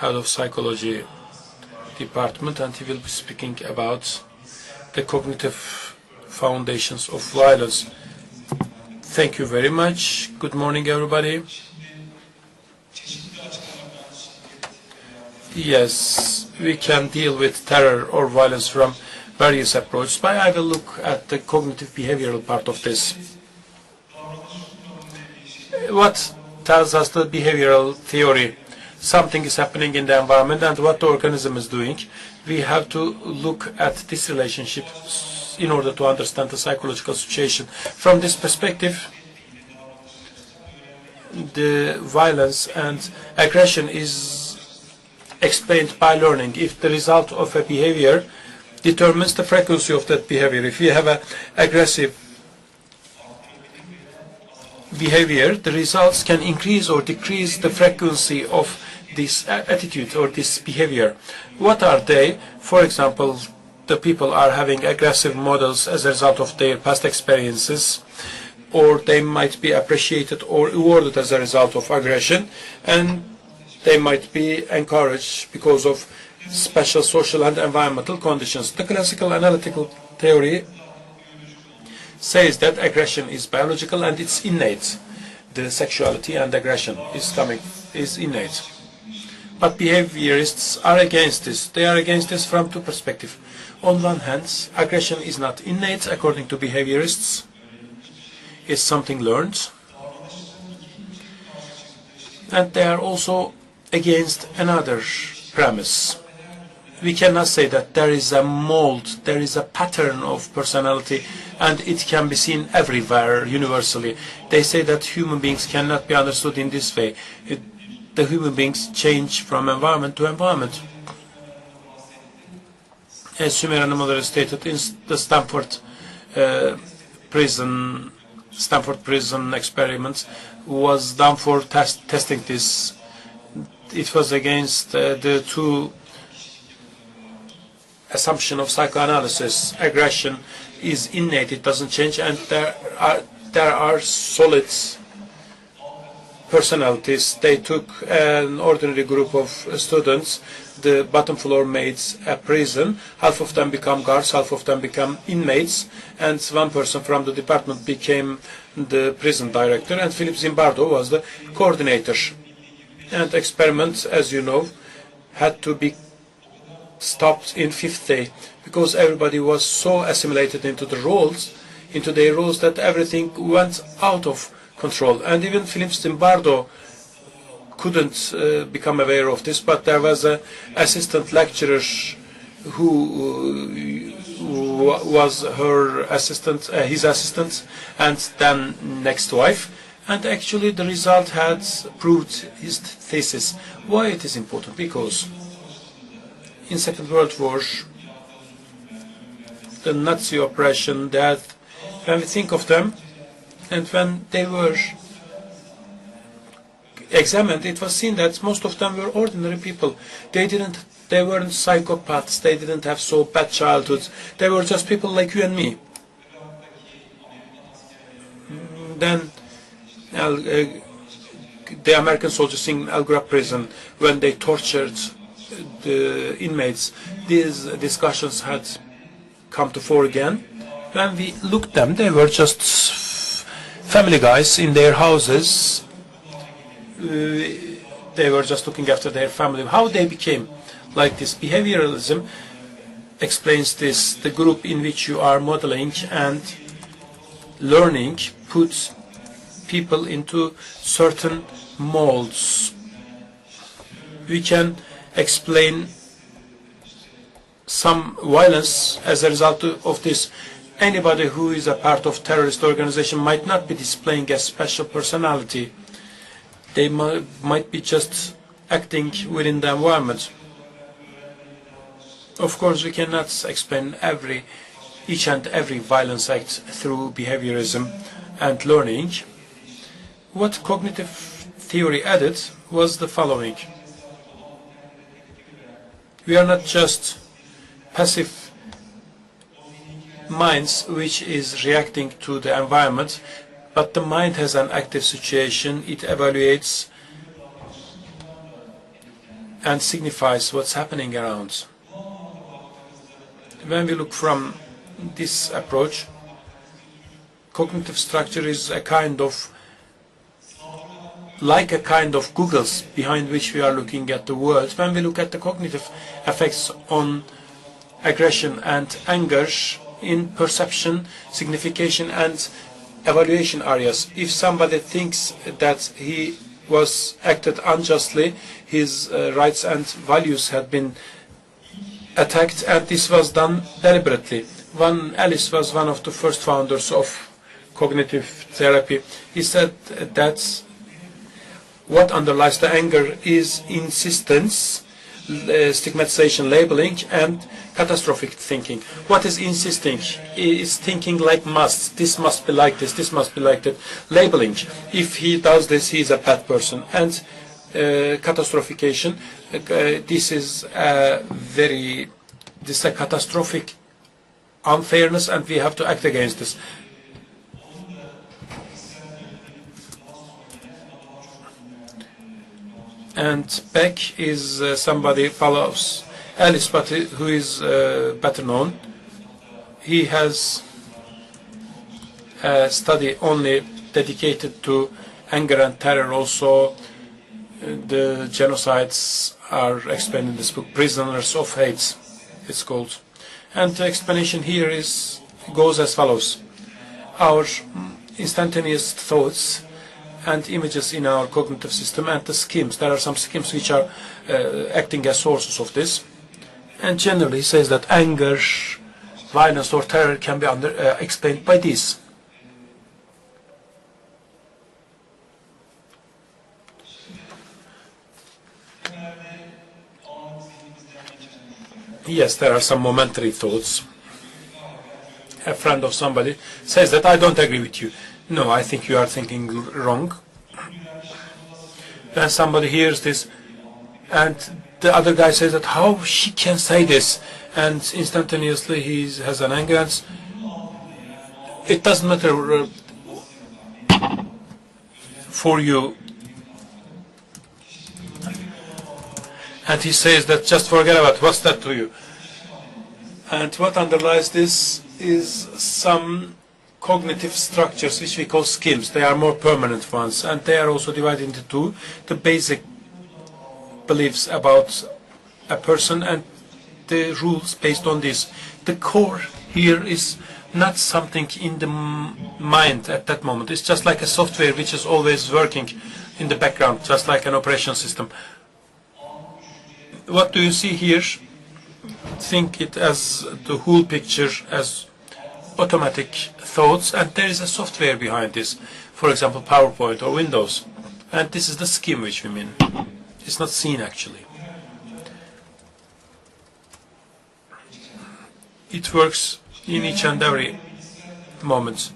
head of psychology department, and he will be speaking about the cognitive foundations of violence. Thank you very much. Good morning, everybody. Yes, we can deal with terror or violence from various approaches, but I will look at the cognitive behavioral part of this. What tells us the behavioral theory? Something is happening in the environment and what the organism is doing. We have to look at this relationship in order to understand the psychological situation. From this perspective, the violence and aggression is explained by learning. If the result of a behavior determines the frequency of that behavior, if you have an aggressive behavior, the results can increase or decrease the frequency of this attitude or this behavior. What are they? For example, the people are having aggressive models as a result of their past experiences, or they might be appreciated or rewarded as a result of aggression, and they might be encouraged because of special social and environmental conditions. The classical analytical theory says that aggression is biological and it's innate. The sexuality and aggression is innate. But behaviorists are against this. They are against this from two perspectives. On one hand, aggression is not innate according to behaviorists. It's something learned. And they are also against another premise. We cannot say that there is a mold, there is a pattern of personality, and it can be seen everywhere, universally. They say that human beings cannot be understood in this way. The human beings change from environment to environment. As Sümer Hanım stated in the Stanford prison experiment was done for testing this. It was against the two assumption of psychoanalysis. Aggression is innate, it doesn't change, and there are solid personalities. They took an ordinary group of students. The bottom floor made a prison. Half of them become guards, half of them become inmates, and one person from the department became the prison director, and Philip Zimbardo was the coordinator. And experiments, as you know, had to be stopped in fifth day because everybody was so assimilated into their roles that everything went out of control. And even Philip Zimbardo couldn't become aware of this, but there was an assistant lecturer who was her assistant, his assistant, and then next wife. And actually the result had proved his thesis. Why it is important? Because in Second World War, the Nazi oppression, that when we think of them, and when they were examined, it was seen that most of them were ordinary people. They weren't psychopaths, they didn't have so bad childhoods, they were just people like you and me. Then the American soldiers in Al Ghurab prison, when they tortured the inmates, these discussions had come to fore again. When we looked at them, they were just family guys in their houses. They were just looking after their family. How they became like this? Behavioralism explains this. The group in which you are modeling and learning puts people into certain molds. We can explain some violence as a result of this. Anybody who is a part of terrorist organization might not be displaying a special personality. They might be just acting within the environment. Of course, we cannot explain each and every violence act through behaviorism and learning. What cognitive theory added was the following. We are not just passive minds which is reacting to the environment, but the mind has an active situation. It evaluates and signifies what's happening around. When we look from this approach, cognitive structure is a kind of Googles behind which we are looking at the world. When we look at the cognitive effects on aggression and anger in perception, signification, and evaluation areas, if somebody thinks that he was acted unjustly, his rights and values had been attacked, and this was done deliberately. Ellis was one of the first founders of cognitive therapy. He said that what underlies the anger is insistence, stigmatization, labeling, and catastrophic thinking. What is insisting? Is thinking like must. This must be like this. This must be like that. Labeling. If he does this, he is a bad person. And catastrophication. This is a catastrophic unfairness, and we have to act against this. And Beck is somebody follows Ellis, but who is better known. He has a study only dedicated to anger and terror. Also, the genocides are explained in this book, Prisoners of Hate, it's called. And the explanation here goes as follows. Our instantaneous thoughts and images in our cognitive system and the schemes. There are some schemes which are acting as sources of this. And generally says that anger, violence or terror can be explained by this. Yes, there are some momentary thoughts. A friend of somebody says that I don't agree with you. No, I think you are thinking wrong. Then somebody hears this, and the other guy says that how she can say this, and instantaneously he has an anger. And it doesn't matter for you. And he says that just forget about what's that to you. And what underlies this is some cognitive structures which we call schemes. They are more permanent ones, and they are also divided into two: the basic beliefs about a person and the rules based on this. The core here is not something in the mind at that moment. It's just like a software which is always working in the background, just like an operation system. What do you see here? Think it as the whole picture, as automatic thoughts, and there is a software behind this, for example PowerPoint or Windows, and this is the scheme which we mean. It's not seen actually. It works in each and every moment.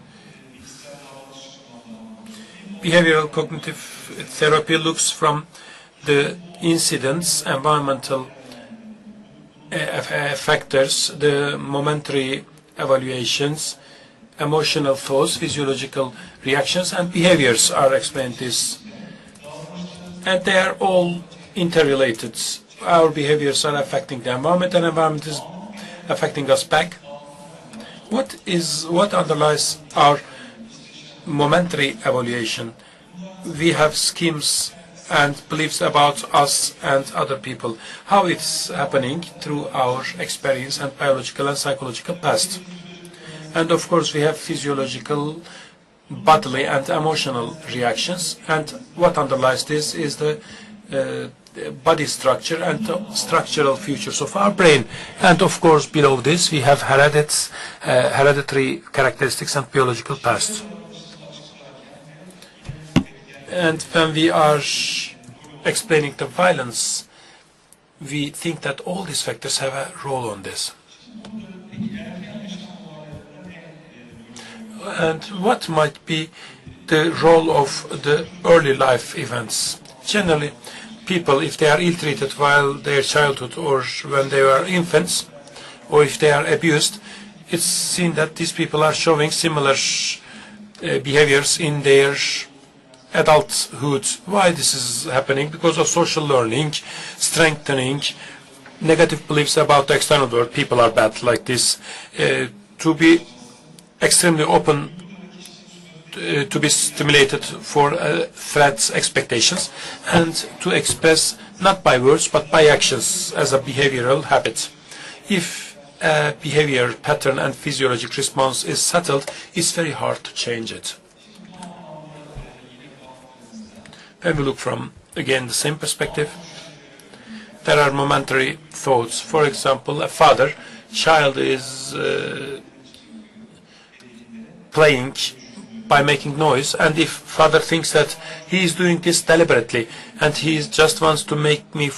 Behavioral cognitive therapy looks from the incidents, environmental factors, the momentary evaluations, emotional thoughts, physiological reactions, and behaviors are explained this. And they are all interrelated. Our behaviors are affecting the environment, and environment is affecting us back. What underlies our momentary evaluation? We have schemes and beliefs about us and other people, how it's happening through our experience and biological and psychological past. And of course we have physiological, bodily and emotional reactions, and what underlies this is the body structure and the structural features of our brain. And of course below this we have hereditary characteristics and biological past. And when we are explaining the violence, we think that all these factors have a role on this. And what might be the role of the early life events? Generally, people, if they are ill-treated while their childhood or when they were infants, or if they are abused, it's seen that these people are showing similar behaviors in their adulthood. Why this is happening? Because of social learning, strengthening, negative beliefs about the external world. People are bad, like this. To be extremely open, to be stimulated for threats, expectations, and to express not by words but by actions as a behavioral habit. If a behavior pattern and physiologic response is settled, it's very hard to change it. When we look from, again, the same perspective, there are momentary thoughts. For example, a father, child is playing by making noise, and if father thinks that he is doing this deliberately and he just wants to make me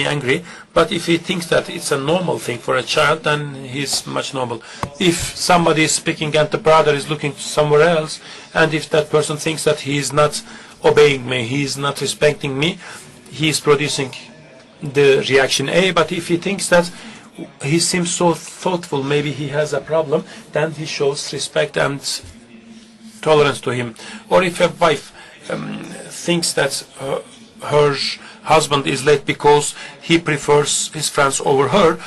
angry, but if he thinks that it's a normal thing for a child, then he's much normal. If somebody is speaking and the brother is looking somewhere else, and if that person thinks that he is not obeying me, he is not respecting me, he is producing the reaction A. But if he thinks that he seems so thoughtful, maybe he has a problem, then he shows respect and tolerance to him. Or if a wife thinks that her husband is late because he prefers his friends over her,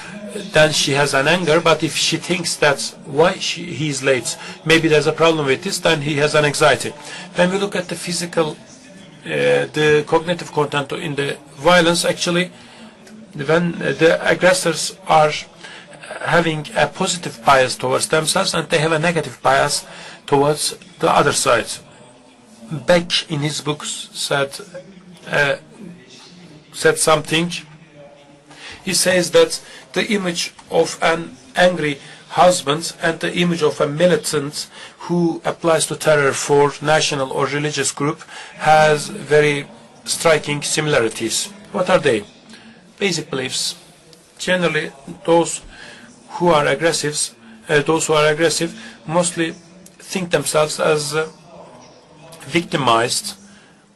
then she has an anger. But if she thinks that why he is late, maybe there's a problem with this, then he has an anxiety. When we look at the physical, the cognitive content in the violence, actually, when the aggressors are having a positive bias towards themselves and they have a negative bias towards the other side. Beck in his books said something. He says that the image of an angry husband and the image of a militant who applies to terror for national or religious group has very striking similarities. What are they? Basic beliefs. Generally, those who are aggressive mostly think themselves as victimized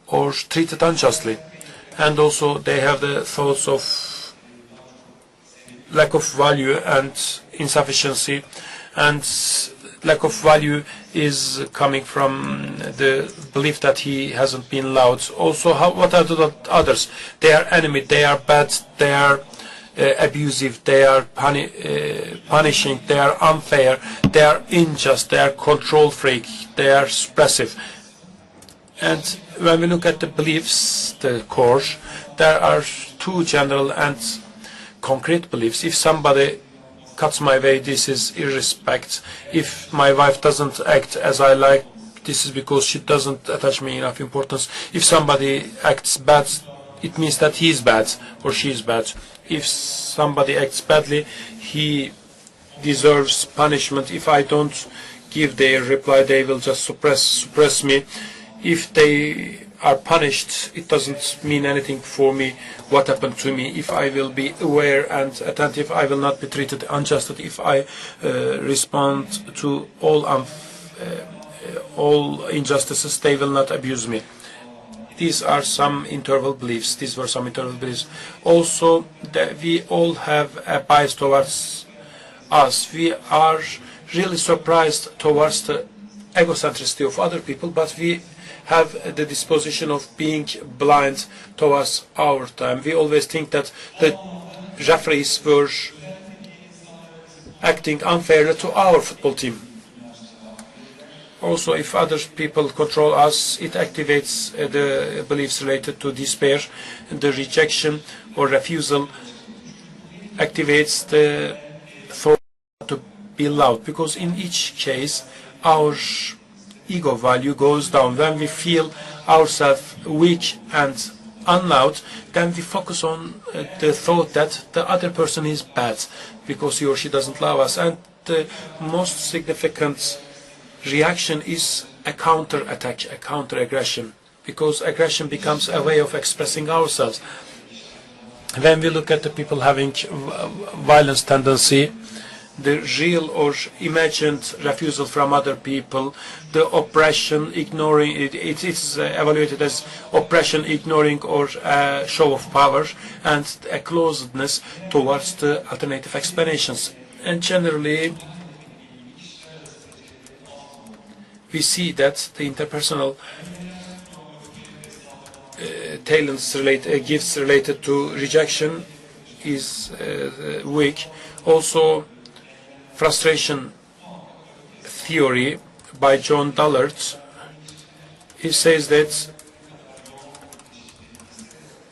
or treated unjustly, and also they have the thoughts of lack of value and insufficiency, and lack of value is coming from the belief that he hasn't been loved. Also, what are the others? They are enemy, they are bad, they are abusive, they are punishing, they are unfair, they are unjust, they are control freak, they are suppressive. And when we look at the beliefs, the core, there are two general and concrete beliefs. If somebody cuts my way, this is irrespect. If my wife doesn't act as I like, this is because she doesn't attach me enough importance. If somebody acts bad, it means that he is bad or she is bad. If somebody acts badly, he deserves punishment. If I don't give their reply, they will just suppress me. If they are punished, it doesn't mean anything for me what happened to me. If I will be aware and attentive, I will not be treated unjustly. If I respond to all injustices, they will not abuse me. These are some interval beliefs. These were some interval beliefs. Also, we all have a bias towards us. We are really surprised towards the egocentricity of other people, but we have the disposition of being blind towards our time. We always think that the referees were acting unfairly to our football team. Also, if other people control us, it activates the beliefs related to despair. The rejection or refusal activates the thought to be loved, because in each case our ego value goes down. When we feel ourselves weak and unloved, then we focus on the thought that the other person is bad because he or she doesn't love us. And the most significant reaction is a counter-attack, a counter-aggression, because aggression becomes a way of expressing ourselves. When we look at the people having violence tendency, the real or imagined refusal from other people, the oppression, ignoring it, it is evaluated as oppression, ignoring, or show of power, and a closedness towards the alternative explanations. And generally, we see that the interpersonal gifts related to rejection is weak. Also, frustration theory by John Dallard, he says that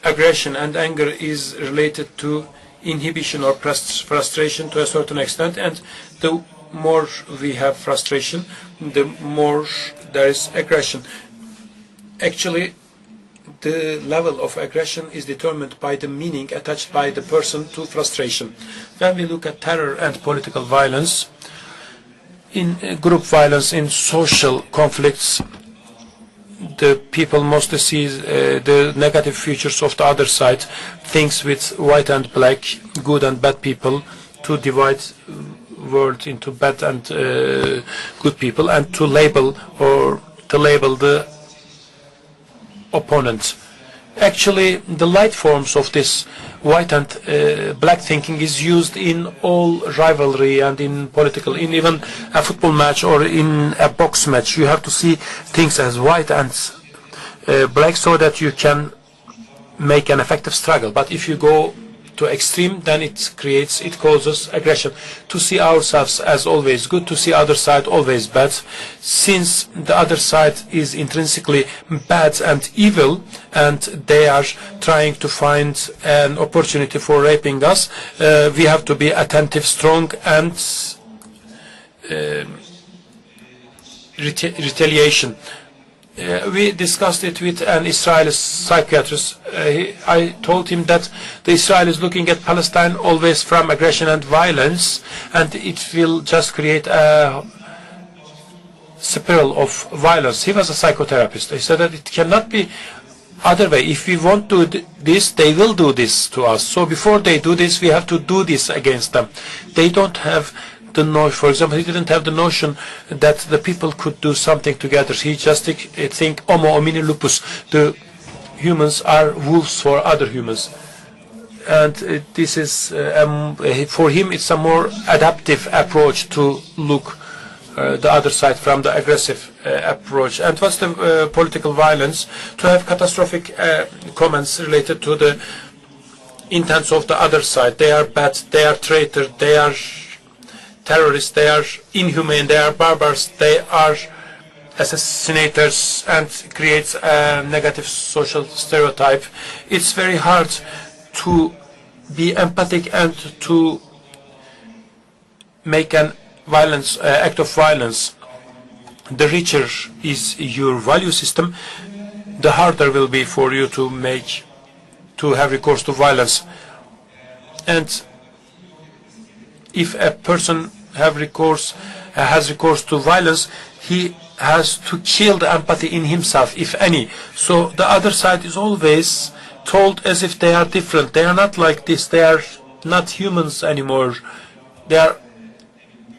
aggression and anger is related to inhibition or frustration to a certain extent, and the more we have frustration, the more there is aggression. Actually, the level of aggression is determined by the meaning attached by the person to frustration. When we look at terror and political violence, in group violence, in social conflicts, the people mostly see the negative features of the other side, things with white and black, good and bad people, to divide world into bad and good people, and to label the opponent. Actually, the light forms of this white and black thinking is used in all rivalry and in political, in even a football match or in a box match. You have to see things as white and black so that you can make an effective struggle. But if you go to extreme, then it causes aggression. To see ourselves as always good, to see other side always bad, since the other side is intrinsically bad and evil, and they are trying to find an opportunity for raping us, we have to be attentive, strong, and retaliation. We discussed it with an Israeli psychiatrist. I told him that the Israel is looking at Palestine always from aggression and violence, and it will just create a spiral of violence. He was a psychotherapist. He said that it cannot be other way. If we want to do this, they will do this to us. So before they do this, we have to do this against them. They don't have the notion. For example, he didn't have the notion that the people could do something together. He just think homo homini lupus. The humans are wolves for other humans, and this is for him it's a more adaptive approach to look the other side from the aggressive approach. And what's the political violence? To have catastrophic comments related to the intents of the other side. They are bad, they are traitors, they are terrorists, they are inhumane, they are barbars, they are assassinators, and creates a negative social stereotype. It's very hard to be empathic and to make an act of violence. The richer is your value system, the harder will be for you to have recourse to violence. And if a person has recourse to violence, he has to kill the empathy in himself, if any. So the other side is always told as if they are different. They are not like this. They are not humans anymore. They are,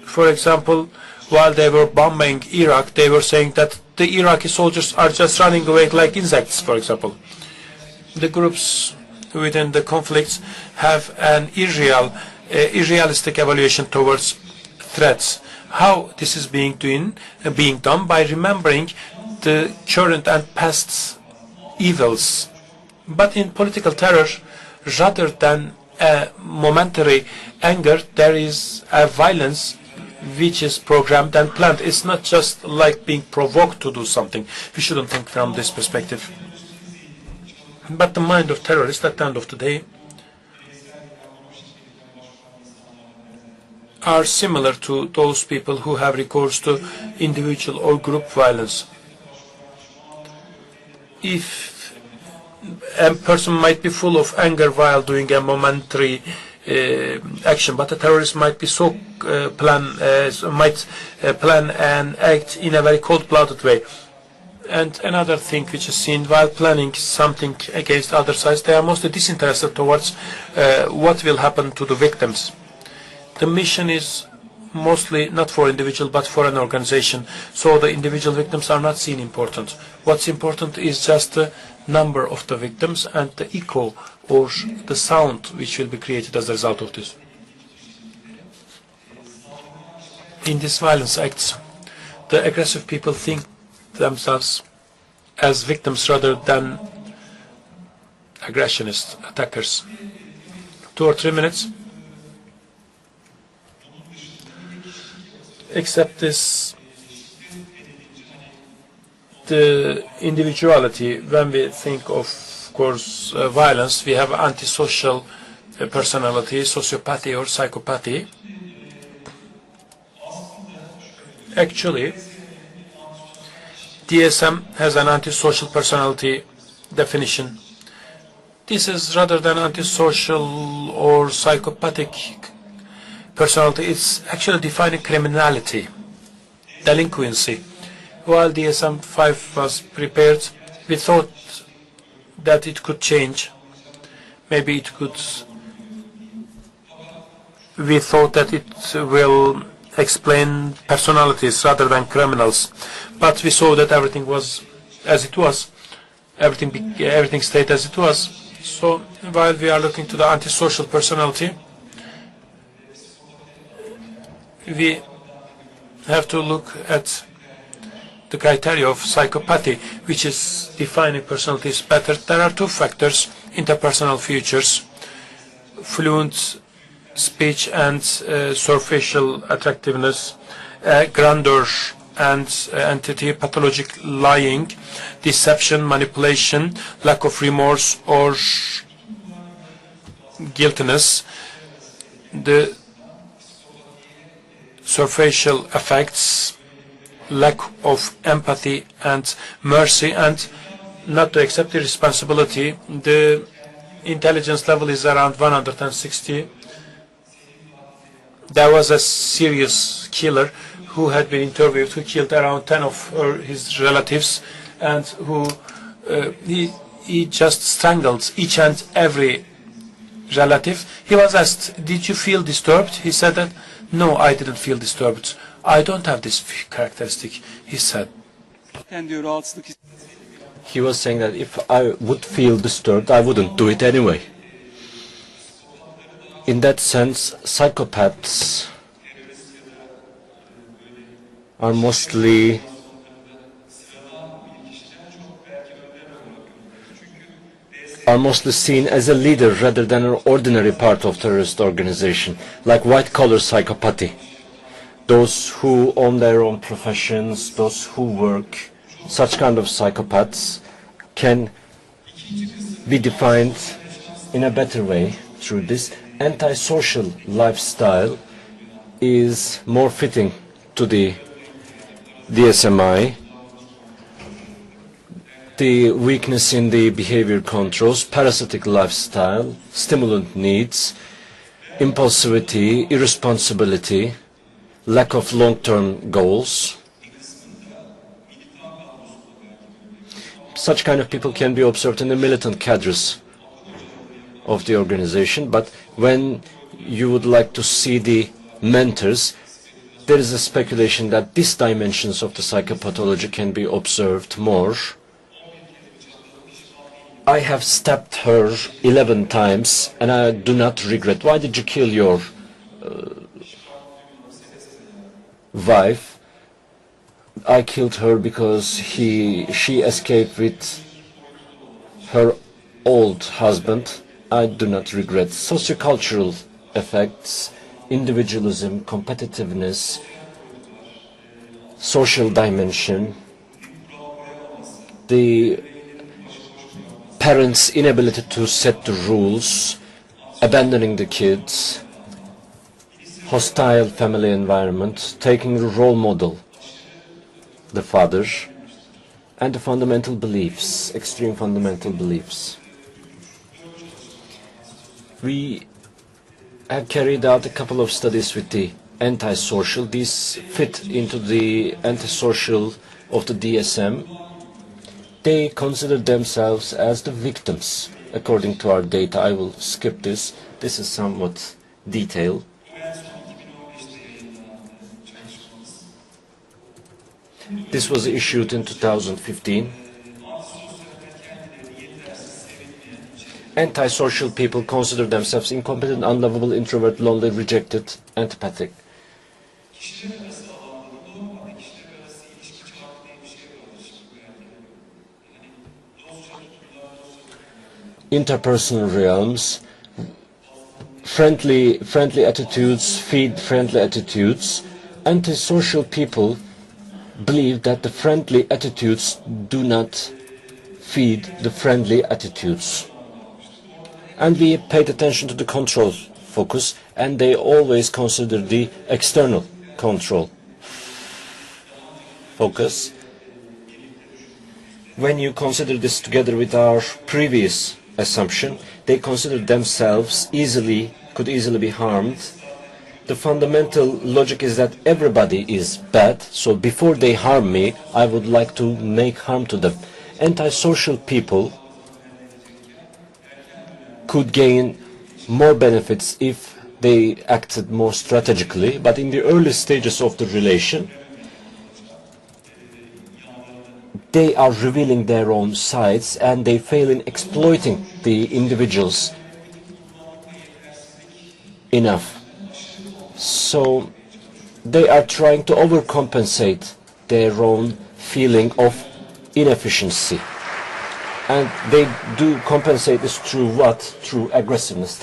for example, while they were bombing Iraq, they were saying that the Iraqi soldiers are just running away like insects, for example. The groups within the conflicts have an irrealistic evaluation towards threats. How this is being done by remembering the current and past evils. But in political terror, rather than a momentary anger, there is a violence which is programmed and planned. It's not just like being provoked to do something. We shouldn't think from this perspective. But the mind of terrorists at the end of the day are similar to those people who have recourse to individual or group violence. If a person might be full of anger while doing a momentary action, but a terrorist might be plan and act in a very cold-blooded way. And another thing which is seen while planning something against other sides, they are mostly disinterested towards what will happen to the victims. The mission is mostly not for individual but for an organization, so the individual victims are not seen important. What's important is just the number of the victims and the echo or the sound which will be created as a result of this. In these violence acts, the aggressive people think themselves as victims rather than aggressionists, attackers. 2 or 3 minutes. Except this, the individuality, when we think of course violence, we have antisocial personality, sociopathy or psychopathy. Actually, DSM has an antisocial personality definition. This is rather than antisocial or psychopathic personality, it's actually defining criminality, delinquency. While DSM-5 was prepared, we thought that it could change. Maybe it could. We thought that it will explain personalities rather than criminals, but we saw that everything was as it was. Everything stayed as it was. So while we are looking to the antisocial personality, we have to look at the criteria of psychopathy, which is defining personalities better. There are 2 factors: interpersonal features, fluent speech and surfacial attractiveness, grandeur and entity, pathologic lying, deception, manipulation, lack of remorse or guiltiness, the surfacial effects, lack of empathy and mercy, and not to accept the responsibility. The intelligence level is around 160. There was a serious killer who had been interviewed, who killed around 10 of his relatives, and who he just strangled each and every relative. He was asked, "Did you feel disturbed?" He said that, "No, I didn't feel disturbed. I don't have this characteristic," he said. He was saying that if I would feel disturbed, I wouldn't do it anyway. In that sense, psychopaths are mostly seen as a leader rather than an ordinary part of terrorist organization, like white-collar psychopathy. Those who own their own professions, those who work, such kind of psychopaths can be defined in a better way through this. Antisocial lifestyle is more fitting to the DSMI. The weakness in the behavior controls, parasitic lifestyle, stimulant needs, impulsivity, irresponsibility, lack of long-term goals. Such kind of people can be observed in the militant cadres of the organization, but when you would like to see the mentors, there is a speculation that these dimensions of the psychopathology can be observed more. I have stabbed her 11 times and I do not regret. Why did you kill your wife? I killed her because she escaped with her old husband. I do not regret. Sociocultural effects, individualism, competitiveness, social dimension, the parents' inability to set the rules, abandoning the kids, hostile family environment, taking the role model, the father, and the fundamental beliefs, extreme fundamental beliefs. We have carried out a couple of studies with the antisocial. These fit into the antisocial of the DSM. They consider themselves as the victims, according to our data. I will skip this. This is somewhat detailed. This was issued in 2015. Antisocial people consider themselves incompetent, unlovable, introvert, lonely, rejected, antipathic. interpersonal realms, friendly attitudes feed friendly attitudes. Antisocial people believe that the friendly attitudes do not feed the friendly attitudes. And we paid attention to the control focus, and they always consider the external control focus. When you consider this together with our previous assumption, they consider themselves could easily be harmed. The fundamental logic is that everybody is bad, so before they harm me, I would like to make harm to them. Antisocial people could gain more benefits if they acted more strategically, but in the early stages of the relation, they are revealing their own sides and they fail in exploiting the individuals enough. So they are trying to overcompensate their own feeling of inefficiency. And they do compensate this through what? Through aggressiveness.